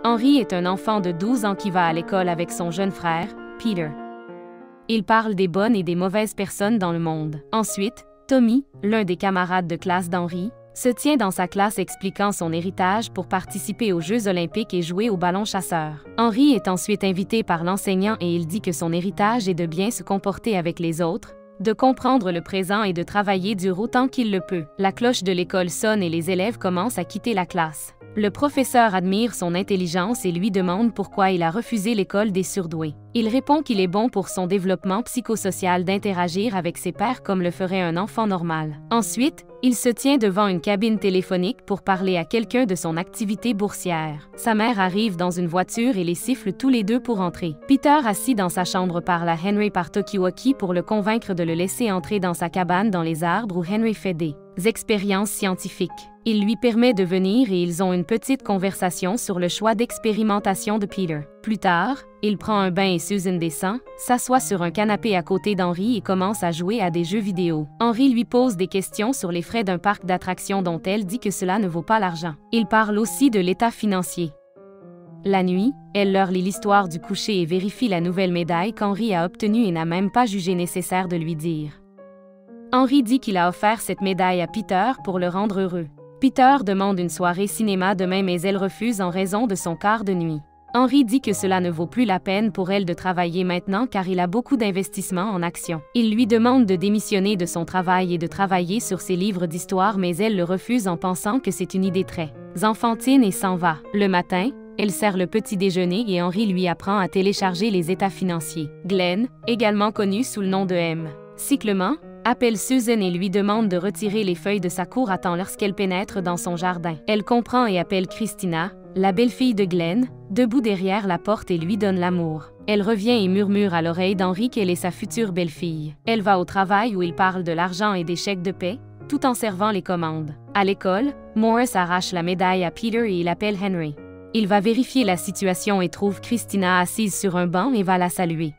Henry est un enfant de 12 ans qui va à l'école avec son jeune frère, Peter. Il parle des bonnes et des mauvaises personnes dans le monde. Ensuite, Tommy, l'un des camarades de classe d'Henry, se tient dans sa classe expliquant son héritage pour participer aux Jeux olympiques et jouer au ballon chasseur. Henry est ensuite invité par l'enseignant et il dit que son héritage est de bien se comporter avec les autres, de comprendre le présent et de travailler dur autant qu'il le peut. La cloche de l'école sonne et les élèves commencent à quitter la classe. Le professeur admire son intelligence et lui demande pourquoi il a refusé l'école des surdoués. Il répond qu'il est bon pour son développement psychosocial d'interagir avec ses pairs comme le ferait un enfant normal. Ensuite, il se tient devant une cabine téléphonique pour parler à quelqu'un de son activité boursière. Sa mère arrive dans une voiture et les siffle tous les deux pour entrer. Peter, assis dans sa chambre, parle à Henry par talkie-walkie pour le convaincre de le laisser entrer dans sa cabane dans les arbres où Henry fait des expériences scientifiques. Il lui permet de venir et ils ont une petite conversation sur le choix d'expérimentation de Peter. Plus tard, il prend un bain et Susan descend, s'assoit sur un canapé à côté d'Henry et commence à jouer à des jeux vidéo. Henry lui pose des questions sur les frais d'un parc d'attractions dont elle dit que cela ne vaut pas l'argent. Il parle aussi de l'état financier. La nuit, elle leur lit l'histoire du coucher et vérifie la nouvelle médaille qu'Henry a obtenue et n'a même pas jugé nécessaire de lui dire. Henry dit qu'il a offert cette médaille à Peter pour le rendre heureux. Peter demande une soirée cinéma demain mais elle refuse en raison de son quart de nuit. Henry dit que cela ne vaut plus la peine pour elle de travailler maintenant car il a beaucoup d'investissements en actions. Il lui demande de démissionner de son travail et de travailler sur ses livres d'histoire mais elle le refuse en pensant que c'est une idée très enfantine et s'en va. Le matin, elle sert le petit déjeuner et Henry lui apprend à télécharger les états financiers. Glenn, également connu sous le nom de M. Sicklement, appelle Susan et lui demande de retirer les feuilles de sa cour à temps lorsqu'elle pénètre dans son jardin. Elle comprend et appelle Christina, la belle-fille de Glenn, debout derrière la porte et lui donne l'amour. Elle revient et murmure à l'oreille d'Henry qu'elle est sa future belle-fille. Elle va au travail où il parle de l'argent et des chèques de paie, tout en servant les commandes. À l'école, Morris arrache la médaille à Peter et il appelle Henry. Il va vérifier la situation et trouve Christina assise sur un banc et va la saluer.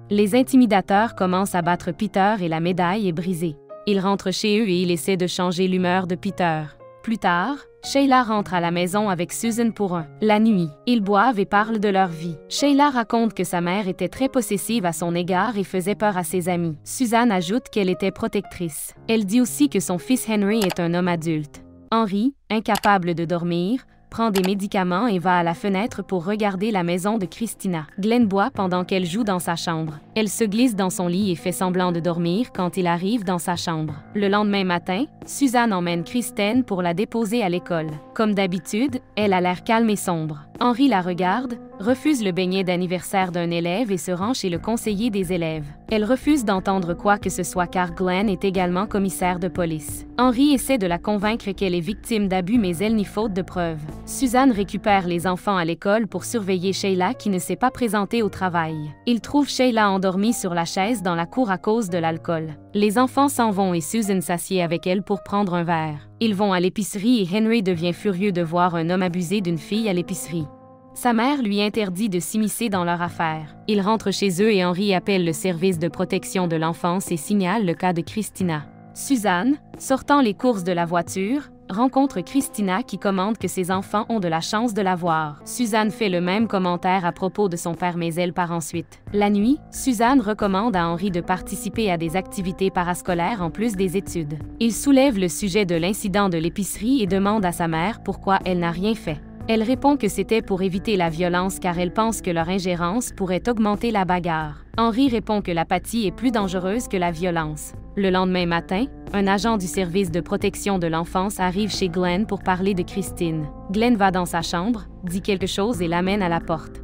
Les intimidateurs commencent à battre Peter et la médaille est brisée. Ils rentrent chez eux et il essaie de changer l'humeur de Peter. Plus tard, Sheila rentre à la maison avec Susan pour la nuit. Ils boivent et parlent de leur vie. Sheila raconte que sa mère était très possessive à son égard et faisait peur à ses amis. Susan ajoute qu'elle était protectrice. Elle dit aussi que son fils Henry est un homme adulte. Henry, incapable de dormir, prend des médicaments et va à la fenêtre pour regarder la maison de Christina. Glenn boit pendant qu'elle joue dans sa chambre. Elle se glisse dans son lit et fait semblant de dormir quand il arrive dans sa chambre. Le lendemain matin, Suzanne emmène Kristen pour la déposer à l'école. Comme d'habitude, elle a l'air calme et sombre. Henry la regarde, refuse le beignet d'anniversaire d'un élève et se rend chez le conseiller des élèves. Elle refuse d'entendre quoi que ce soit car Glenn est également commissaire de police. Henry essaie de la convaincre qu'elle est victime d'abus mais elle nie faute de preuves. Suzanne récupère les enfants à l'école pour surveiller Sheila qui ne s'est pas présentée au travail. Il trouve Sheila endormie sur la chaise dans la cour à cause de l'alcool. Les enfants s'en vont et Susan s'assied avec elle pour prendre un verre. Ils vont à l'épicerie et Henry devient furieux de voir un homme abuser d'une fille à l'épicerie. Sa mère lui interdit de s'immiscer dans leur affaire. Ils rentrent chez eux et Henry appelle le service de protection de l'enfance et signale le cas de Christina. Suzanne, sortant les courses de la voiture, rencontre Christina qui commande que ses enfants ont de la chance de la voir. Suzanne fait le même commentaire à propos de son père mais elle part ensuite. La nuit, Suzanne recommande à Henry de participer à des activités parascolaires en plus des études. Il soulève le sujet de l'incident de l'épicerie et demande à sa mère pourquoi elle n'a rien fait. Elle répond que c'était pour éviter la violence car elle pense que leur ingérence pourrait augmenter la bagarre. Henry répond que l'apathie est plus dangereuse que la violence. Le lendemain matin, un agent du service de protection de l'enfance arrive chez Glenn pour parler de Christine. Glenn va dans sa chambre, dit quelque chose et l'amène à la porte.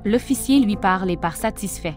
L'officier lui parle et part satisfait.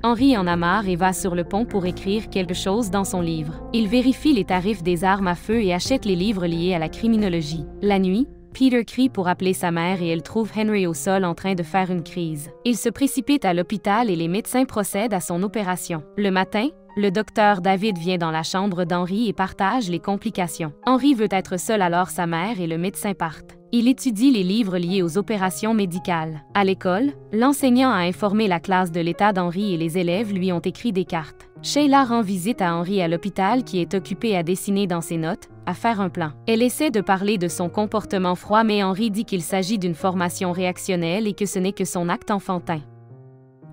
Henry en a marre et va sur le pont pour écrire quelque chose dans son livre. Il vérifie les tarifs des armes à feu et achète les livres liés à la criminologie. La nuit, Peter crie pour appeler sa mère et elle trouve Henry au sol en train de faire une crise. Il se précipite à l'hôpital et les médecins procèdent à son opération. Le matin, le docteur David vient dans la chambre d'Henry et partage les complications. Henry veut être seul alors sa mère et le médecin partent. Il étudie les livres liés aux opérations médicales. À l'école, l'enseignant a informé la classe de l'état d'Henry et les élèves lui ont écrit des cartes. Sheila rend visite à Henry à l'hôpital qui est occupé à dessiner dans ses notes, à faire un plan. Elle essaie de parler de son comportement froid mais Henry dit qu'il s'agit d'une formation réactionnelle et que ce n'est que son acte enfantin.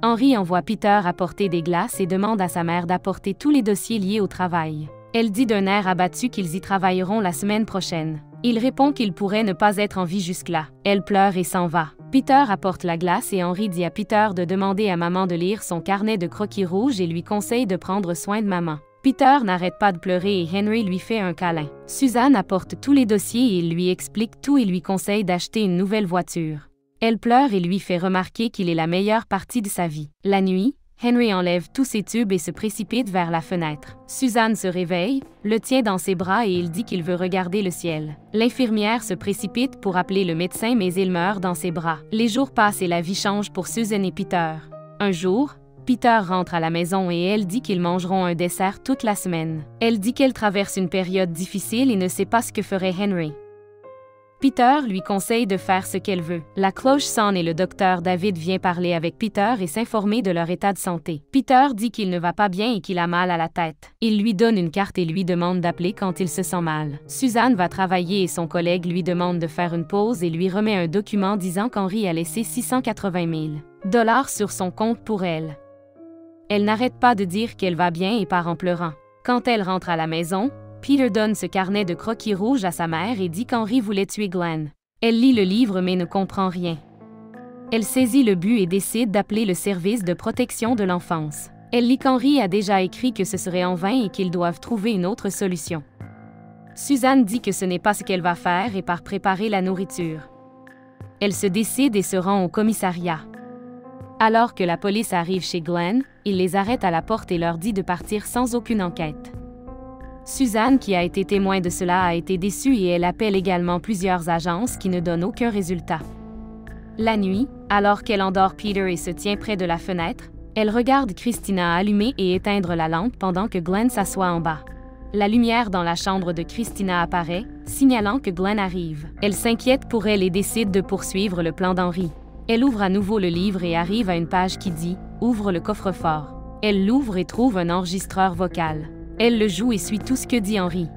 Henry envoie Peter apporter des glaces et demande à sa mère d'apporter tous les dossiers liés au travail. Elle dit d'un air abattu qu'ils y travailleront la semaine prochaine. Il répond qu'il pourrait ne pas être en vie jusque-là. Elle pleure et s'en va. Peter apporte la glace et Henry dit à Peter de demander à maman de lire son carnet de croquis rouges et lui conseille de prendre soin de maman. Peter n'arrête pas de pleurer et Henry lui fait un câlin. Suzanne apporte tous les dossiers et il lui explique tout et lui conseille d'acheter une nouvelle voiture. Elle pleure et lui fait remarquer qu'il est la meilleure partie de sa vie. La nuit, Henry enlève tous ses tubes et se précipite vers la fenêtre. Suzanne se réveille, le tient dans ses bras et il dit qu'il veut regarder le ciel. L'infirmière se précipite pour appeler le médecin mais il meurt dans ses bras. Les jours passent et la vie change pour Susan et Peter. Un jour, Peter rentre à la maison et elle dit qu'ils mangeront un dessert toute la semaine. Elle dit qu'elle traverse une période difficile et ne sait pas ce que ferait Henry. Peter lui conseille de faire ce qu'elle veut. La cloche sonne et le docteur David vient parler avec Peter et s'informer de leur état de santé. Peter dit qu'il ne va pas bien et qu'il a mal à la tête. Il lui donne une carte et lui demande d'appeler quand il se sent mal. Suzanne va travailler et son collègue lui demande de faire une pause et lui remet un document disant qu'Henry a laissé 680 000 $ sur son compte pour elle. Elle n'arrête pas de dire qu'elle va bien et part en pleurant. Quand elle rentre à la maison, Peter donne ce carnet de croquis rouges à sa mère et dit qu'Henry voulait tuer Glenn. Elle lit le livre mais ne comprend rien. Elle saisit le but et décide d'appeler le service de protection de l'enfance. Elle lit qu'Henry a déjà écrit que ce serait en vain et qu'ils doivent trouver une autre solution. Suzanne dit que ce n'est pas ce qu'elle va faire et part préparer la nourriture. Elle se décide et se rend au commissariat. Alors que la police arrive chez Glenn, il les arrête à la porte et leur dit de partir sans aucune enquête. Suzanne, qui a été témoin de cela, a été déçue et elle appelle également plusieurs agences qui ne donnent aucun résultat. La nuit, alors qu'elle endort Peter et se tient près de la fenêtre, elle regarde Christina allumer et éteindre la lampe pendant que Glenn s'assoit en bas. La lumière dans la chambre de Christina apparaît, signalant que Glenn arrive. Elle s'inquiète pour elle et décide de poursuivre le plan d'Henry. Elle ouvre à nouveau le livre et arrive à une page qui dit « Ouvre le coffre-fort ». Elle l'ouvre et trouve un enregistreur vocal. Elle le joue et suit tout ce que dit Henry.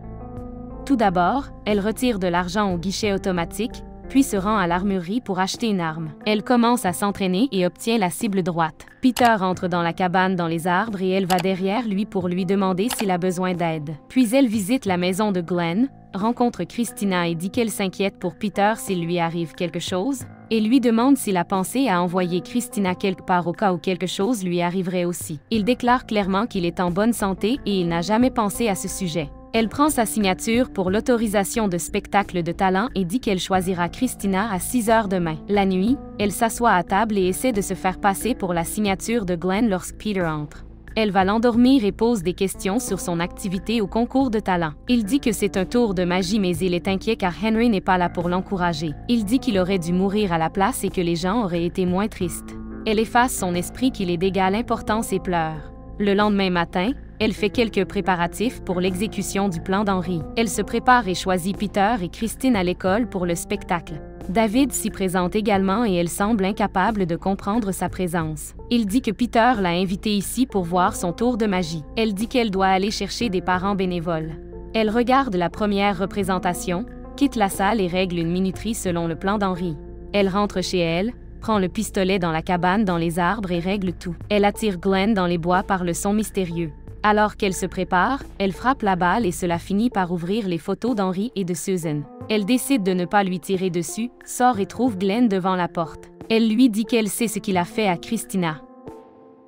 Tout d'abord, elle retire de l'argent au guichet automatique, puis se rend à l'armurerie pour acheter une arme. Elle commence à s'entraîner et obtient la cible droite. Peter entre dans la cabane dans les arbres et elle va derrière lui pour lui demander s'il a besoin d'aide. Puis elle visite la maison de Glenn, rencontre Christina et dit qu'elle s'inquiète pour Peter s'il lui arrive quelque chose, et lui demande s'il a pensé à envoyer Christina quelque part au cas où quelque chose lui arriverait aussi. Il déclare clairement qu'il est en bonne santé et il n'a jamais pensé à ce sujet. Elle prend sa signature pour l'autorisation de spectacle de talent et dit qu'elle choisira Christina à 6 heures demain. La nuit, elle s'assoit à table et essaie de se faire passer pour la signature de Glenn lorsque Peter entre. Elle va l'endormir et pose des questions sur son activité au concours de talent. Il dit que c'est un tour de magie mais il est inquiet car Henry n'est pas là pour l'encourager. Il dit qu'il aurait dû mourir à la place et que les gens auraient été moins tristes. Elle efface son esprit qu'il est d'égale importance et pleure. Le lendemain matin, elle fait quelques préparatifs pour l'exécution du plan d'Henry. Elle se prépare et choisit Peter et Christine à l'école pour le spectacle. David s'y présente également et elle semble incapable de comprendre sa présence. Il dit que Peter l'a invitée ici pour voir son tour de magie. Elle dit qu'elle doit aller chercher des parents bénévoles. Elle regarde la première représentation, quitte la salle et règle une minuterie selon le plan d'Henry. Elle rentre chez elle, prend le pistolet dans la cabane dans les arbres et règle tout. Elle attire Glenn dans les bois par le son mystérieux. Alors qu'elle se prépare, elle frappe la balle et cela finit par ouvrir les photos d'Henry et de Susan. Elle décide de ne pas lui tirer dessus, sort et trouve Glenn devant la porte. Elle lui dit qu'elle sait ce qu'il a fait à Christina.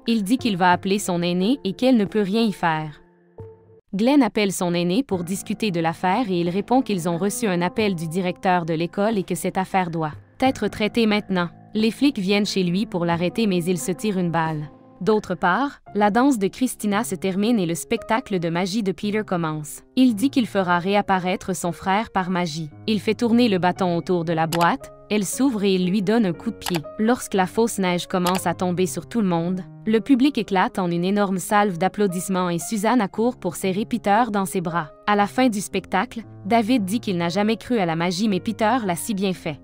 Il dit qu'il va appeler son aîné et qu'elle ne peut rien y faire. Glenn appelle son aîné pour discuter de l'affaire et il répond qu'ils ont reçu un appel du directeur de l'école et que cette affaire doit être traitée maintenant. Les flics viennent chez lui pour l'arrêter mais il se tire une balle. D'autre part, la danse de Christina se termine et le spectacle de magie de Peter commence. Il dit qu'il fera réapparaître son frère par magie. Il fait tourner le bâton autour de la boîte, elle s'ouvre et il lui donne un coup de pied. Lorsque la fausse neige commence à tomber sur tout le monde, le public éclate en une énorme salve d'applaudissements et Suzanne accourt pour serrer Peter dans ses bras. À la fin du spectacle, David dit qu'il n'a jamais cru à la magie mais Peter l'a si bien fait.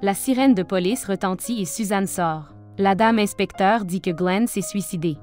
La sirène de police retentit et Suzanne sort. La dame inspecteur dit que Glenn s'est suicidé.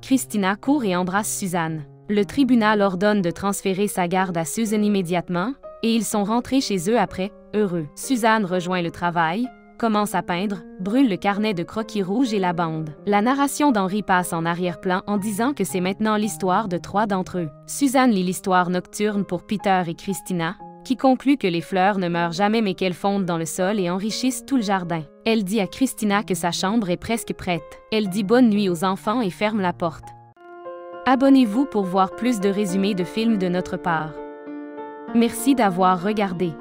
Christina court et embrasse Suzanne. Le tribunal ordonne de transférer sa garde à Susan immédiatement, et ils sont rentrés chez eux après, heureux. Suzanne rejoint le travail, commence à peindre, brûle le carnet de croquis rouges et la bande. La narration d'Henri passe en arrière-plan en disant que c'est maintenant l'histoire de 3 d'entre eux. Suzanne lit l'histoire nocturne pour Peter et Christina, qui conclut que les fleurs ne meurent jamais mais qu'elles fondent dans le sol et enrichissent tout le jardin. Elle dit à Christina que sa chambre est presque prête. Elle dit bonne nuit aux enfants et ferme la porte. Abonnez-vous pour voir plus de résumés de films de notre part. Merci d'avoir regardé.